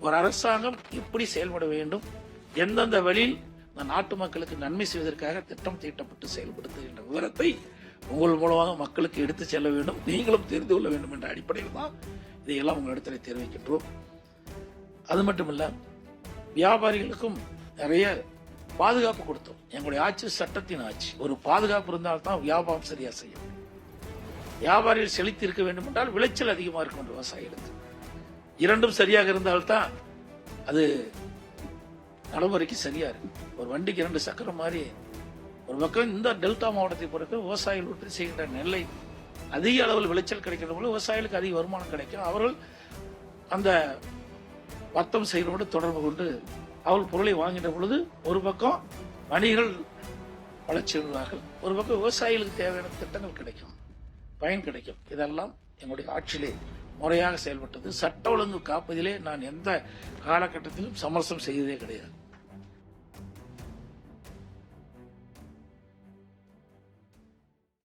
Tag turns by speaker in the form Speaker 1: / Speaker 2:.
Speaker 1: ஒரு அரசாங்கம் எப்படி செயல்பட வேண்டும், எந்தெந்த வழியில் இந்த நாட்டு மக்களுக்கு நன்மை செய்வதற்காக திட்டம் தீட்டப்பட்டு செயல்படுத்துகின்ற விவரத்தை உங்கள் மூலமாக மக்களுக்கு எடுத்து செல்ல வேண்டும், நீங்களும் தெரிந்து கொள்ள வேண்டும் என்ற அடிப்படையில் தான் இதையெல்லாம் உங்களிடத்தில் தெரிவிக்கின்றோம். அது மட்டுமல்ல, வியாபாரிகளுக்கும் நிறைய பாதுகாப்பு கொடுத்தோம். எங்களுடைய ஆட்சி சட்டத்தின் ஆட்சி. ஒரு பாதுகாப்பு இருந்தால்தான் வியாபாரம் சரியா செய்யும். வியாபாரிகள் செழித்து இருக்க வேண்டும் என்றால் விளைச்சல் அதிகமாக இருக்கும் என்று விவசாயிகளுக்கு. இரண்டும் சரியாக இருந்தால்தான் அது நடைமுறைக்கு சரியா இருக்கு. ஒரு வண்டிக்கு 2 சக்கரம் மாதிரி ஒரு பக்கம் இந்த டெல்டா மாவட்டத்தை பொறுத்த விவசாயிகள் உற்பத்தி செய்கின்ற நெல்லை அதிக அளவில் விளைச்சல் கிடைக்கின்ற போது விவசாயிகளுக்கு அதிக வருமானம் கிடைக்கும். அவர்கள் அந்த வர்த்தகம் செய்கிறோடு தொடர்பு கொண்டு அவர்கள் பொருளை வாங்கின்ற பொழுது ஒரு பக்கம் வணிகர்கள் வளர்ச்சி வருவார்கள், ஒரு பக்கம் விவசாயிகளுக்கு தேவையான திட்டங்கள் கிடைக்கும், பயன் கிடைக்கும். இதெல்லாம் எங்களுடைய ஆட்சியிலே முறையாக செயல்பட்டது. சட்ட ஒழுங்கு காப்பதிலே நான் எந்த காலகட்டத்திலும் சமரசம் செய்ததே கிடையாது.